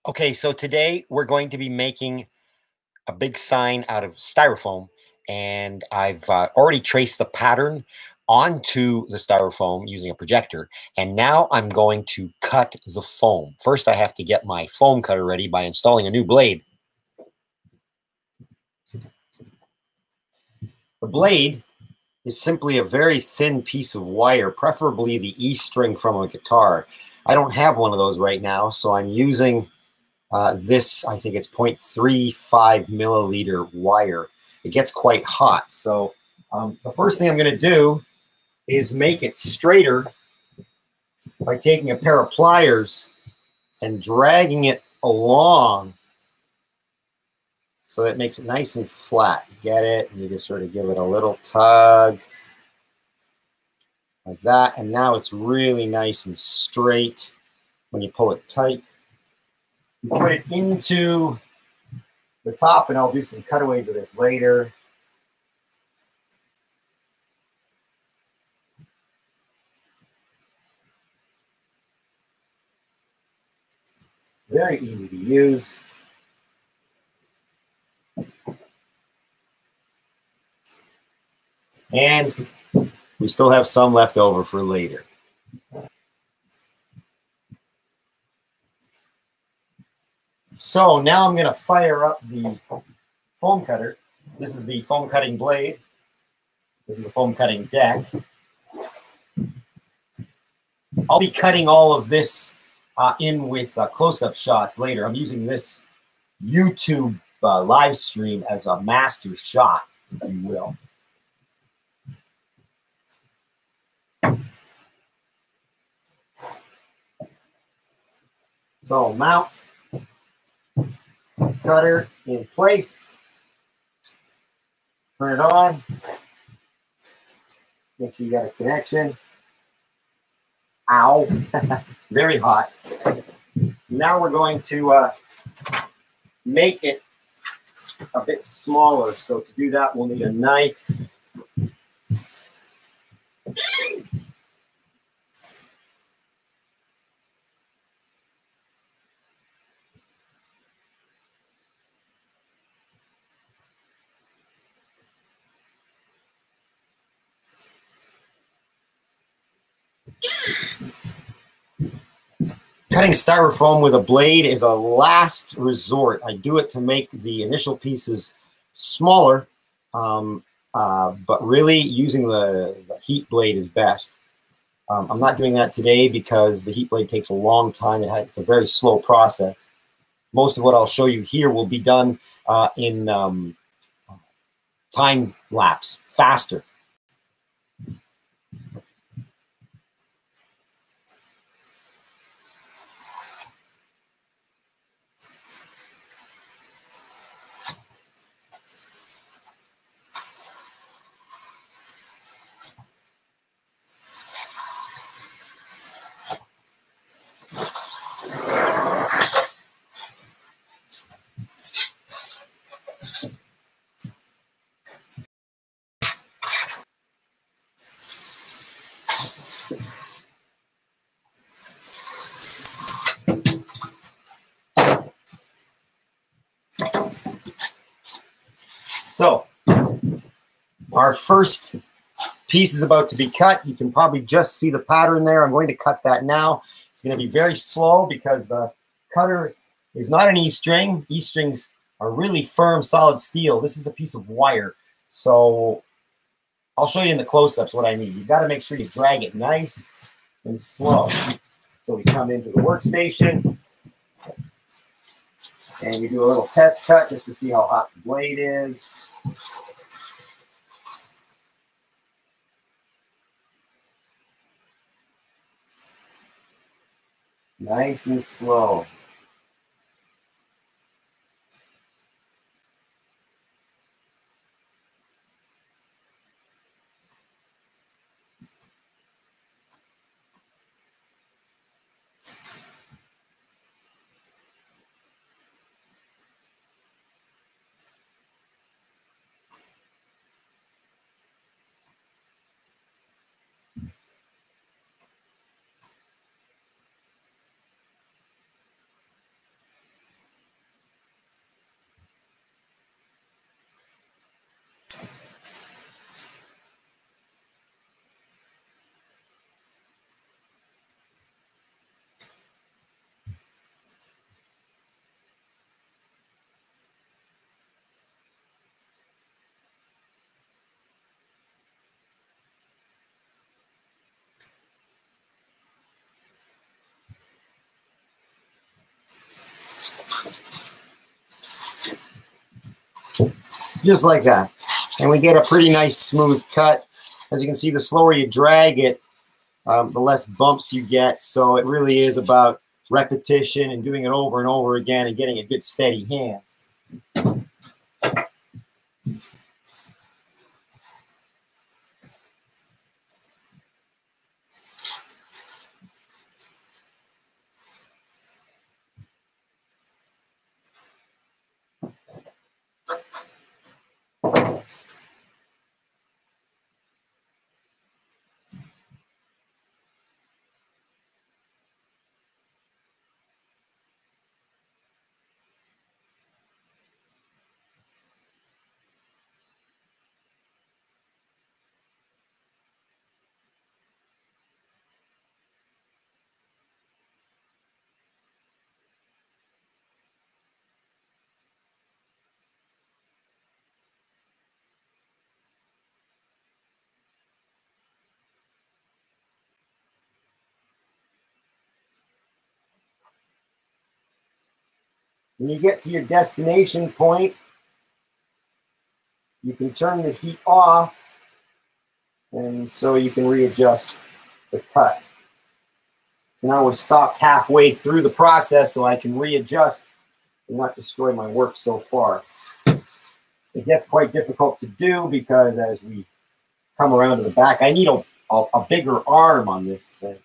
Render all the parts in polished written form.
Okay, so today we're going to be making a big sign out of styrofoam, and I've already traced the pattern onto the styrofoam using a projector, and now I'm going to cut the foam. First, I have to get my foam cutter ready by installing a new blade. The blade is simply a very thin piece of wire, preferably the E string from a guitar. I don't have one of those right now, so I'm using this, I think it's 0.35 milliliter wire. It gets quite hot. So the first thing I'm going to do is make it straighter by taking a pair of pliers and dragging it along so that it makes it nice and flat. Get it? And you just sort of give it a little tug like that. And now it's really nice and straight when you pull it tight. You put it into the top, and I'll do some cutaways of this later. Very easy to use. And we still have some left over for later. So now I'm going to fire up the foam cutter. This is the foam cutting blade. This is the foam cutting deck. I'll be cutting all of this in with close-up shots later. I'm using this YouTube live stream as a master shot, if you will. So mount cutter in place. Turn it on. Make sure you got a connection. Ow. Very hot. Now we're going to make it a bit smaller. So to do that, we'll need a knife. Cutting styrofoam with a blade is a last resort. I do it to make the initial pieces smaller, but really using the heat blade is best. I'm not doing that today because the heat blade takes a long time. It's a very slow process. Most of what I'll show you here will be done in time lapse, faster. So our first piece is about to be cut. You can probably just see the pattern there. I'm going to cut that now. It's going to be very slow because the cutter is not an E-string. E-strings are really firm, solid steel. This is a piece of wire. So I'll show you in the close-ups what I need. You've got to make sure you drag it nice and slow. So we come into the workstation and we do a little test cut just to see how hot the blade is. Nice and slow. just like that. And we get a pretty nice smooth cut. As you can see, the slower you drag it, the less bumps you get. So it really is about repetition and doing it over and over again and getting a good steady hand. When you get to your destination point, you can turn the heat off, and so you can readjust the cut. So now we're stopped halfway through the process, so I can readjust and not destroy my work so far. It gets quite difficult to do because as we come around to the back, I need a bigger arm on this thing.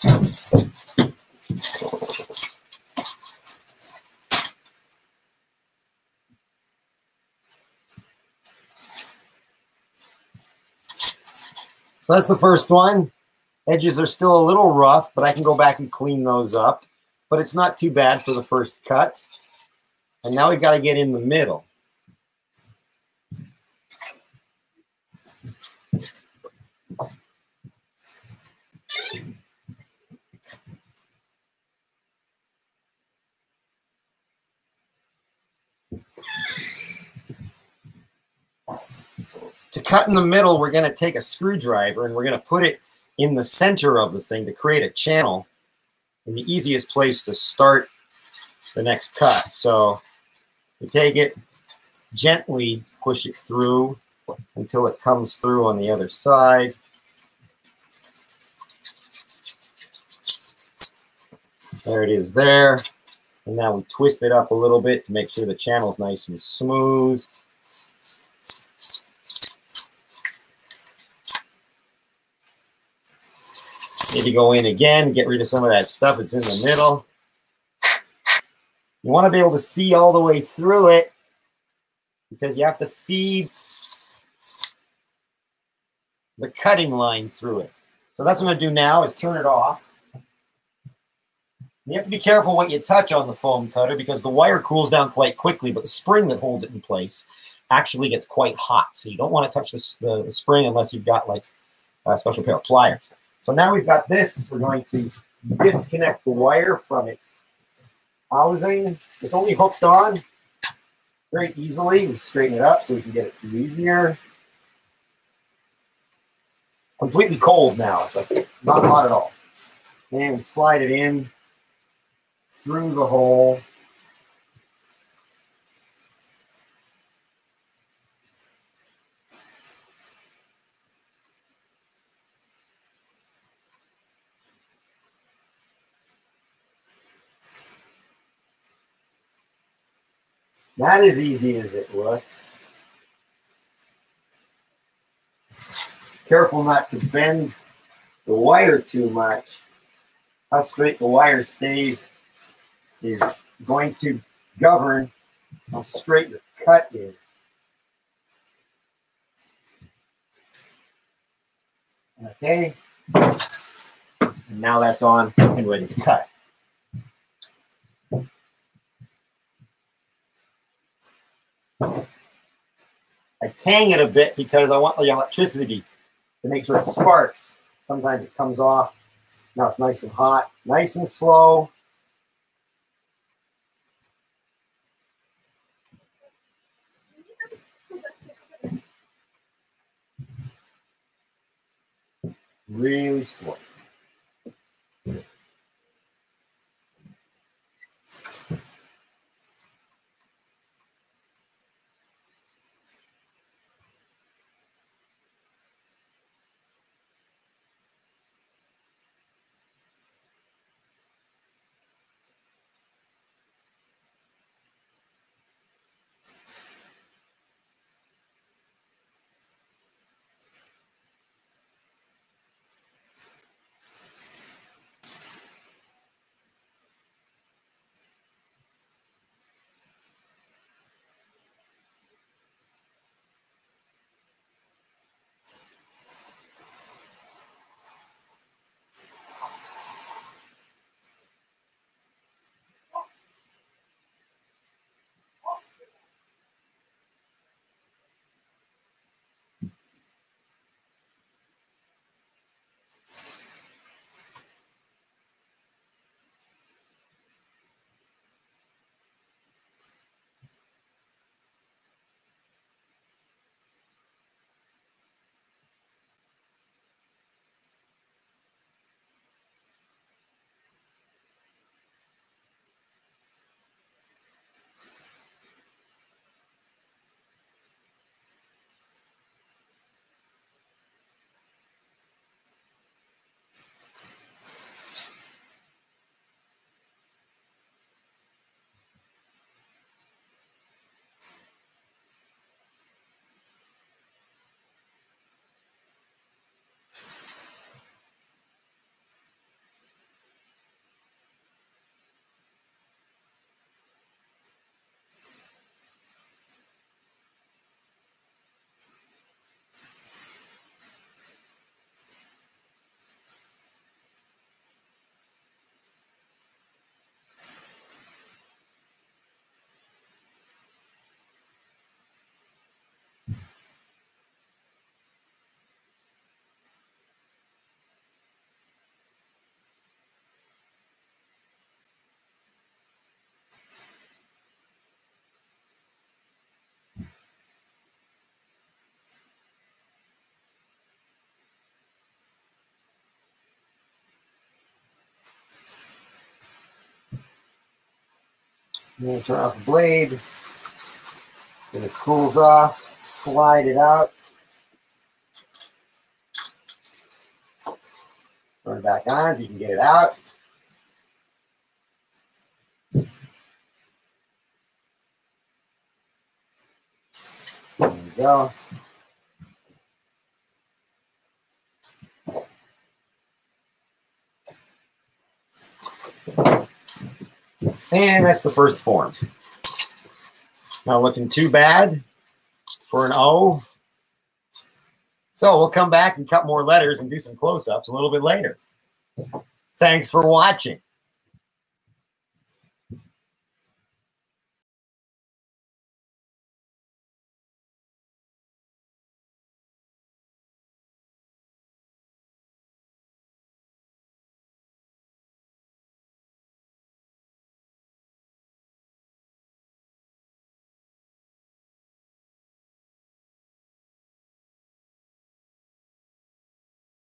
So that's the first one. Edges are still a little rough, but I can go back and clean those up. But it's not too bad for the first cut. And now we've got to get in the middle. To cut in the middle, we're going to take a screwdriver and we're going to put it in the center of the thing to create a channel and the easiest place to start the next cut. So we take it, gently push it through until it comes through on the other side. There it is there. And now we twist it up a little bit to make sure the channel's nice and smooth. Maybe go in again, get rid of some of that stuff that's in the middle. You want to be able to see all the way through it because you have to feed the cutting line through it. So that's what I'm going to do now is turn it off. You have to be careful what you touch on the foam cutter because the wire cools down quite quickly, but the spring that holds it in place actually gets quite hot. So you don't want to touch the spring unless you've got like a special pair of pliers. So now we've got this. We're going to disconnect the wire from its housing. It's only hooked on very easily. We straighten it up so we can get it through easier. Completely cold now. It's like not hot at all. And we slide it in through the hole. Not as easy as it looks. Careful not to bend the wire too much. How straight the wire stays is going to govern how straight your cut is. Okay. And now that's on and ready to cut. I tang it a bit because I want the electricity to make sure it sparks. Sometimes it comes off. Now it's nice and hot, nice and slow. Really slow. I'm going to turn off the blade. When it cools off, slide it out. Turn it back on so you can get it out. There we go. And that's the first form. Not looking too bad for an O. So we'll come back and cut more letters and do some close-ups a little bit later. Thanks for watching.